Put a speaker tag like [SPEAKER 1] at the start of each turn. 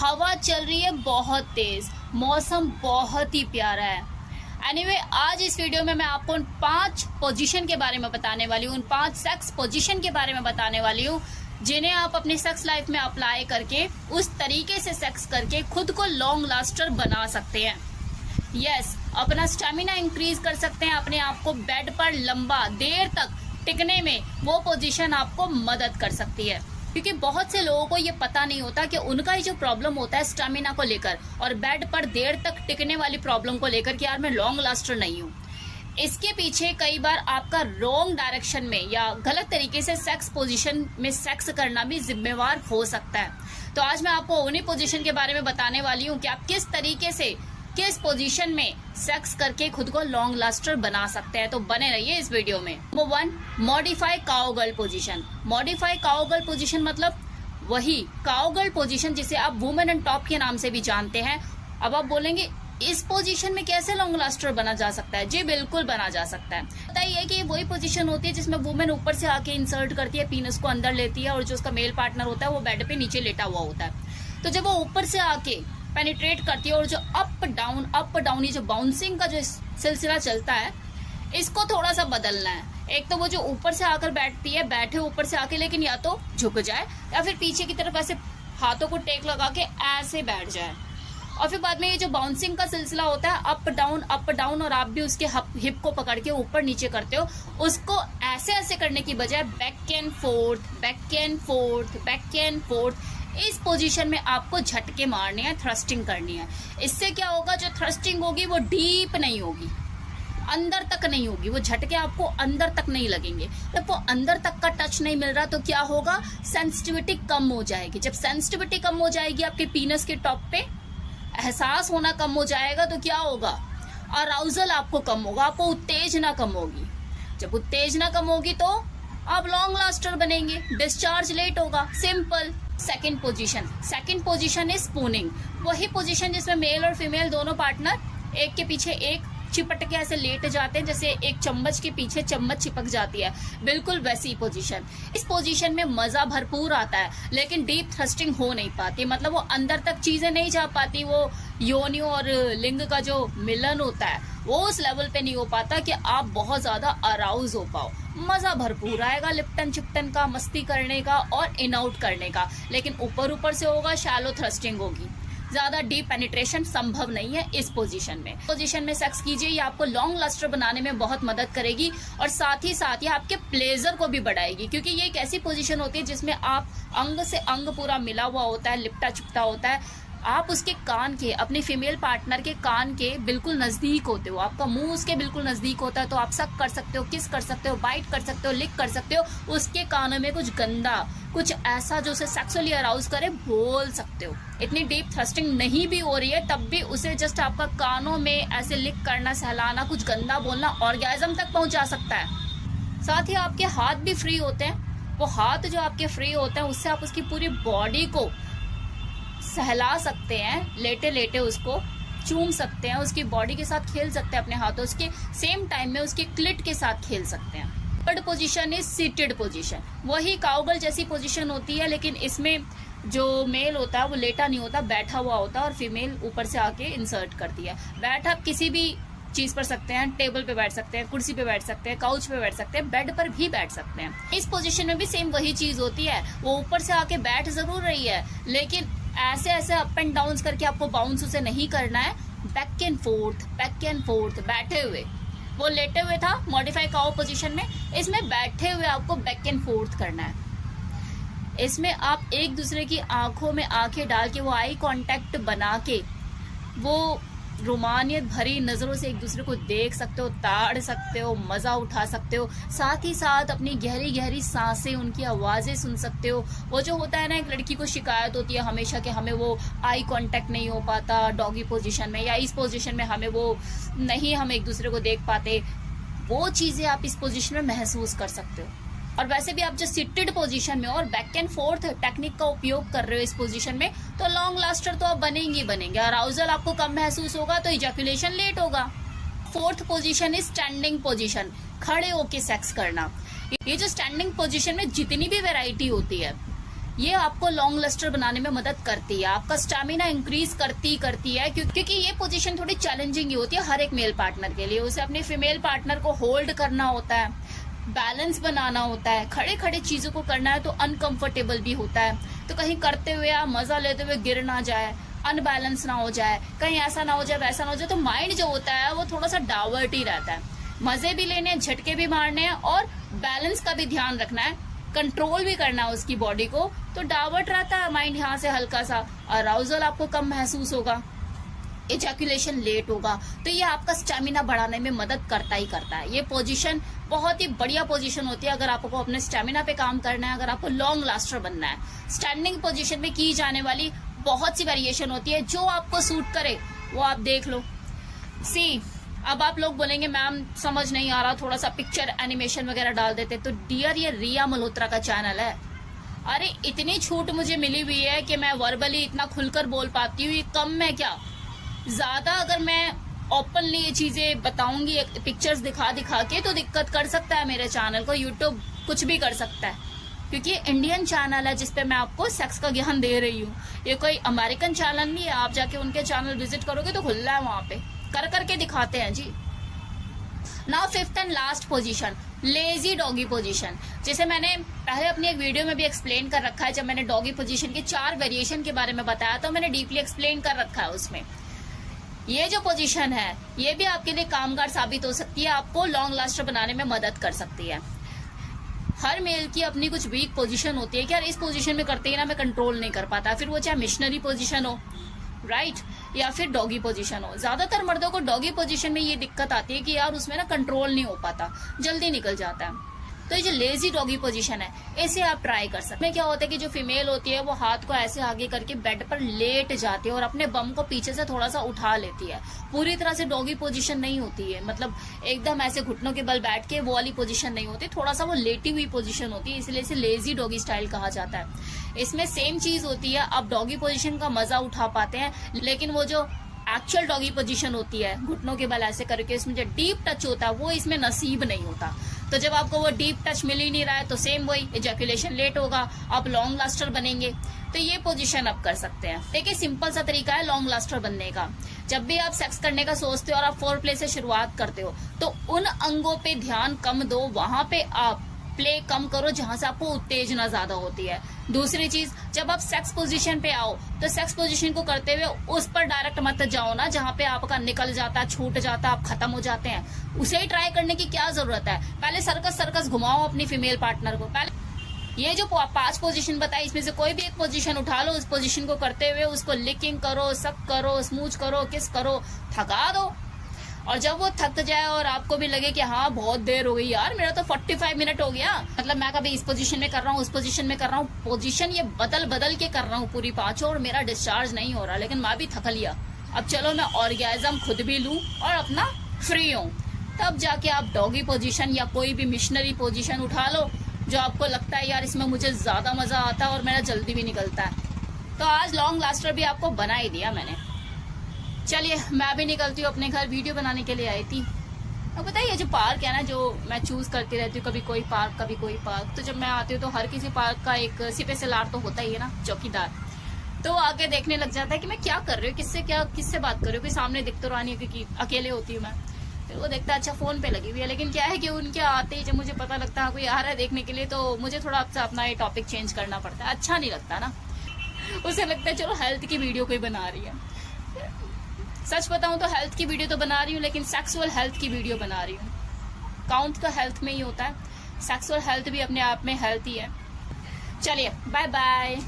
[SPEAKER 1] हवा चल रही है बहुत तेज, मौसम बहुत ही प्यारा है। एनीवे, आज इस वीडियो में मैं आपको उन 5 पोजीशन के बारे में बताने वाली हूँ, उन 5 सेक्स पोजीशन के बारे में बताने वाली हूँ जिन्हें आप अपनी सेक्स लाइफ में अप्लाई करके उस तरीके से सेक्स करके खुद को लॉन्ग लास्टर बना सकते हैं। यस, अपना स्टेमिना इंक्रीज कर सकते हैं, अपने आप को बेड पर लंबा देर तक टिकने में वो पोजीशन आपको मदद कर सकती है। क्योंकि बहुत से लोगों को ये पता नहीं होता कि उनका ही जो प्रॉब्लम होता है स्टेमिना को लेकर और बेड पर देर तक टिकने वाली प्रॉब्लम को लेकर कि यार मैं लॉन्ग लास्टर नहीं हूँ, इसके पीछे कई बार आपका रॉन्ग डायरेक्शन में या गलत तरीके से सेक्स पोजीशन में सेक्स करना भी जिम्मेवार हो सकता है। तो आज मैं आपको उन्हीं पोजीशन के बारे में बताने वाली हूँ कि आप किस तरीके से किस पोजीशन में सेक्स करके खुद को लॉन्ग लास्टर बना सकते हैं। तो बने रहिए इस वीडियो में। Number 1, modify cowgirl position. Modify cowgirl position मतलब वही काउगर्ल पोजीशन जिसे आप वुमेन एंड टॉप के नाम से भी जानते हैं। अब आप बोलेंगे इस पोजीशन में कैसे लॉन्ग लास्टर बना जा सकता है? जी बिल्कुल बना जा सकता है। पता ही है कि वही पोजीशन होती है जिसमें वुमेन ऊपर से आके इंसर्ट करती है, पीनस को अंदर लेती है और जो उसका मेल पार्टनर होता है वो बेड पे नीचे लेटा हुआ होता है। तो जब वो ऊपर से आके पेनिट्रेट करती है और जो अप डाउन ये जो बाउंसिंग का जो सिलसिला चलता है, इसको थोड़ा सा बदलना है। एक तो वो जो ऊपर से आकर बैठती है, बैठे ऊपर से आके, लेकिन या तो झुक जाए या फिर पीछे की तरफ ऐसे हाथों को टेक लगा के ऐसे बैठ जाए। और फिर बाद में ये जो बाउंसिंग का सिलसिला होता है अप डाउन और आप भी उसके हिप को पकड़ के ऊपर नीचे करते हो, उसको ऐसे ऐसे करने की बजाय बैक एंड फोर्थ इस पोजीशन में आपको झटके मारने हैं, थ्रस्टिंग करनी है। इससे क्या होगा, जो थ्रस्टिंग होगी वो डीप नहीं होगी, अंदर तक नहीं होगी, वो झटके आपको अंदर तक नहीं लगेंगे। जब वो अंदर तक का टच नहीं मिल रहा तो क्या होगा, सेंसिटिविटी कम हो जाएगी। जब सेंसिटिविटी कम हो जाएगी आपके पीनस के टॉप पे, एहसास होना कम हो जाएगा तो क्या होगा, अराउजल आपको कम होगा, आपको उत्तेजना कम होगी। जब उत्तेजना कम होगी तो आप लॉन्ग लास्टर बनेंगे, डिस्चार्ज लेट होगा, simple. Second position is spooning. वही पोजीशन जिसमें मेल और फीमेल दोनों पार्टनर एक के पीछे एक चिपट के ऐसे लेट जाते हैं, जैसे एक चम्मच के पीछे चम्मच चिपक जाती है, बिल्कुल वैसी पोजीशन। इस पोजीशन में मजा भरपूर आता है लेकिन डीप थ्रस्टिंग हो नहीं पाती, मतलब वो अंदर तक चीजें नहीं जा पाती, वो योनियों और लिंग का जो मिलन होता है वो उस लेवल पे नहीं हो पाता कि आप बहुत ज्यादा अराउज हो पाओ। मजा भरपूर आएगा लिपटन चिपटन का, मस्ती करने का और इन आउट करने का, लेकिन ऊपर से होगा, शैलो थ्रस्टिंग होगी, ज्यादा डीप पेनिट्रेशन संभव नहीं है। इस पोजीशन में सेक्स कीजिए, ये आपको लॉन्ग लास्टर बनाने में बहुत मदद करेगी और साथ ही साथ ये आपके प्लेजर को भी बढ़ाएगी, क्योंकि ये एक ऐसी पोजीशन होती है जिसमें आप अंग से अंग पूरा मिला हुआ होता है, लिपटा चिपटा होता है। आप उसके कान के, अपने फीमेल पार्टनर के कान के बिल्कुल नजदीक होते हो, आपका मुंह उसके बिल्कुल नजदीक होता है, तो आप सक कर सकते हो, किस कर सकते हो, बाइट कर सकते हो, लिक कर सकते हो, उसके कानों में कुछ गंदा, कुछ ऐसा जो उसे सेक्सुअली अराउज करे बोल सकते हो। इतनी डीप थ्रस्टिंग नहीं भी हो रही है तब भी उसे जस्ट आपका कानों में ऐसे लिक करना, सहलाना, कुछ गंदा बोलना ऑर्गेज्म तक पहुंचा सकता है। साथ ही आपके हाथ भी फ्री होते हैं, वो हाथ जो आपके फ्री होते हैं उससे आप उसकी पूरी बॉडी को सहला सकते हैं, लेटे लेटे उसको चूम सकते हैं, उसकी बॉडी के साथ खेल सकते हैं अपने हाथों, उसके सेम टाइम में उसके क्लिट के साथ खेल सकते हैं। Third position is seated position. वही काउगर्ल जैसी पोजीशन होती है, लेकिन इसमें जो मेल होता है वो लेटा नहीं होता, बैठा हुआ होता है और फीमेल ऊपर से आके इंसर्ट करती है। बैठ आप किसी भी चीज पर सकते हैं, टेबल पे बैठ सकते हैं, कुर्सी पे बैठ सकते हैं, काउच पे बैठ सकते हैं, बेड पर भी बैठ सकते हैं। इस पोजीशन में भी सेम वही चीज होती है, वो ऊपर से आके बैठ जरूर रही है लेकिन ऐसे अप एंड डाउन करके आपको बाउंस उसे नहीं करना है, बैक एंड फोर्थ बैठे हुए। वो लेटे हुए था मॉडिफाई काउ पोजीशन में, इसमें बैठे हुए आपको बैक एंड फोर्थ करना है। इसमें आप एक दूसरे की आंखों में आंखें डाल के वो आई कांटेक्ट बना के वो रोमानियत भरी नजरों से एक दूसरे को देख सकते हो, ताड़ सकते हो, मजा उठा सकते हो। साथ ही साथ अपनी गहरी गहरी सांसें, उनकी आवाजें सुन सकते हो। वो जो होता है ना, एक लड़की को शिकायत होती है हमेशा कि हमें वो आई कांटेक्ट नहीं हो पाता डॉगी पोजीशन में, या इस पोजीशन में हमें वो नहीं, हम एक दूसरे को देख पाते, वो चीजें आप इस पोजीशन में महसूस कर सकते हो। और वैसे भी आप जो सिटेड पोजीशन में और बैक एंड फोर्थ टेक्निक का उपयोग कर रहे हो इस पोजीशन में, तो लॉन्ग लास्टर तो आप बनेंगे। अराउजल आपको कम महसूस होगा तो इजैकुलेशन लेट होगा। Fourth position is standing position, खड़े होके सेक्स करना। ये जो स्टैंडिंग पोजीशन में जितनी भी वैरायटी होती है, ये आपको लॉन्ग लस्टर बनाने में मदद करती है, आपका स्टैमिना इंक्रीज करती है, क्योंकि ये पोजीशन थोड़ी चैलेंजिंग ही होती है हर एक मेल पार्टनर के लिए। उसे अपने फीमेल पार्टनर को होल्ड करना होता है, बैलेंस बनाना होता है, खड़े खड़े चीजों को करना है तो अनकंफर्टेबल भी होता है। तो कहीं करते हुए या मजा लेते हुए गिर ना जाए, अनबैलेंस ना हो जाए, कहीं ऐसा ना हो जाए वैसा ना हो जाए, तो माइंड जो होता है वो थोड़ा सा डावर्ट ही रहता है। मजे भी लेने हैं, झटके भी मारने हैं और बैलेंस का भी ध्यान रखना है, कंट्रोल भी करना है उसकी बॉडी को। तो डावर्ट रहता है माइंड यहाँ से हल्का सा, अराउजल आपको कम महसूस होगा, इजैकुलेशन लेट होगा। तो ये आपका स्टैमिना बढ़ाने में मदद करता ही करता है। ये पोजीशन बहुत ही बढ़िया पोजीशन होती है अगर आपको अपने स्टैमिना पे काम करना है, अगर आपको लॉन्ग लास्टर बनना है। स्टैंडिंग पोजीशन में की जाने वाली बहुत सी वेरिएशन होती है, जो आपको सूट करे वो आप देख लो। सी अब आप लोग बोलेंगे मैम समझ नहीं आ रहा, थोड़ा सा पिक्चर एनिमेशन वगैरह डाल देते। तो डियर ये रिया मल्होत्रा का चैनल है। अरे इतनी छूट मुझे मिली हुई है कि मैं वर्बली इतना खुलकर बोल पाती हूँ, ये कम है क्या? ज्यादा अगर मैं ओपनली ये चीजें बताऊंगी पिक्चर्स दिखा दिखा के तो दिक्कत कर सकता है मेरे चैनल को, यूट्यूब कुछ भी कर सकता है, क्योंकि ये इंडियन चैनल है जिसपे मैं आपको सेक्स का ज्ञान दे रही हूँ। ये कोई अमेरिकन चैनल नहीं है, आप जाके उनके चैनल विजिट करोगे तो खुला है, वहां पे कर करके दिखाते हैं जी। Now fifth and last position, lazy doggy position. जैसे मैंने पहले अपनी एक वीडियो में भी एक्सप्लेन कर रखा है, जब मैंने डॉगी पोजीशन के 4 वेरिएशन के बारे में बताया तो मैंने डीपली एक्सप्लेन कर रखा है उसमें। ये जो पोजीशन है ये भी आपके लिए कामगार साबित हो सकती है, आपको लॉन्ग लास्टर बनाने में मदद कर सकती है। हर मेल की अपनी कुछ वीक पोजीशन होती है कि यार इस पोजीशन में करते ही ना मैं कंट्रोल नहीं कर पाता, फिर वो चाहे मिशनरी पोजीशन हो, राइट, या फिर डॉगी पोजीशन हो। ज्यादातर मर्दों को डॉगी पोजीशन में ये दिक्कत आती है कि यार उसमें ना कंट्रोल नहीं हो पाता, जल्दी निकल जाता है। तो ये जो लेजी डॉगी पोजीशन है इसे आप ट्राई कर सकते हैं। क्या होता है कि जो फीमेल होती है वो हाथ को ऐसे आगे करके बेड पर लेट जाती है और अपने बम को पीछे से थोड़ा सा उठा लेती है। पूरी तरह से डॉगी पोजीशन नहीं होती है, मतलब एकदम ऐसे घुटनों के बल बैठ के वो वाली पोजीशन नहीं होती, थोड़ा सा वो लेटी हुई पोजीशन होती है, इसलिए इसे लेजी डॉगी स्टाइल कहा जाता है। इसमें सेम चीज होती है, आप डॉगी पोजीशन का मजा उठा पाते हैं, लेकिन वो जो एक्चुअल डॉगी पोजीशन होती है घुटनों के बल ऐसे करके इसमें जो डीप टच होता है वो इसमें नसीब नहीं होता। तो जब आपको वो डीप टच मिल ही नहीं रहा है तो सेम वही इजैकुलेशन लेट होगा, आप लॉन्ग लास्टर बनेंगे। तो ये पोजीशन आप कर सकते हैं। देखिए सिंपल सा तरीका है लॉन्ग लास्टर बनने का। जब भी आप सेक्स करने का सोचते हो और आप फोर प्ले से शुरुआत करते हो तो उन अंगों पे ध्यान कम दो, वहां पे आप प्ले कम करो जहां से आपको उत्तेजना ज्यादा होती है। दूसरी चीज, जब आप सेक्स पोजीशन पे आओ तो सेक्स पोजीशन को करते हुए उस पर डायरेक्ट मत जाओ ना जहां पे आपका निकल जाता है, छूट जाता है, आप खत्म हो जाते हैं। उसे ही ट्राई करने की क्या जरूरत है? पहले सर्कस घुमाओ अपनी फीमेल पार्टनर को। पहले ये जो 5 पोजीशन बताई इसमें से कोई भी एक पोजीशन उठा लो, उस पोजीशन को करते हुए उसको लिकिंग करो, सक करो, स्मूच करो, किस करो, थका दो। और जब वो थक जाए और आपको भी लगे कि हाँ बहुत देर हो गई यार, मेरा तो 45 मिनट हो गया, मतलब मैं कभी इस पोजीशन में कर रहा हूँ, उस पोजीशन में कर रहा हूँ, पोजीशन ये बदल के कर रहा हूँ पूरी 5 और मेरा डिस्चार्ज नहीं हो रहा, लेकिन मैं भी थक लिया, अब चलो मैं ऑर्गेज्म खुद भी लूं और अपना फ्री हूँ। तब जाके आप डॉगी पोजीशन या कोई भी मिशनरी पोजीशन उठा लो जो आपको लगता है यार इसमें मुझे ज्यादा मजा आता है और मेरा जल्दी भी निकलता है। तो आज लॉन्ग लास्टर भी आपको बना ही दिया मैंने। चलिए मैं भी निकलती हूँ अपने घर, वीडियो बनाने के लिए आई थी। अब बताइए जो पार्क है ना जो मैं चूज करती रहती हूँ, कभी कोई पार्क कभी कोई पार्क, तो जब मैं आती हूँ तो हर किसी पार्क का एक सिपे सलार तो होता ही है ना, चौकीदार, तो आके देखने लग जाता है कि मैं क्या कर रही हूँ, किससे बात कर रही हूँ, कोई सामने दिख तो रहा नहीं क्योंकि अकेले होती हूँ मैं। तो वो देखता है अच्छा फोन पे लगी हुई है, लेकिन क्या है कि उनके आते ही जब मुझे पता लगता है कोई आ रहा है देखने के लिए तो मुझे थोड़ा अपना ये टॉपिक चेंज करना पड़ता है, अच्छा नहीं लगता ना। उसे लगता है चलो हेल्थ की वीडियो कोई बना रही है। सच बताऊं तो हेल्थ की वीडियो तो बना रही हूँ, लेकिन सेक्सुअल हेल्थ की वीडियो बना रही हूँ। काउंट तो हेल्थ में ही होता है, सेक्सुअल हेल्थ भी अपने आप में हेल्थ ही है। चलिए बाय बाय।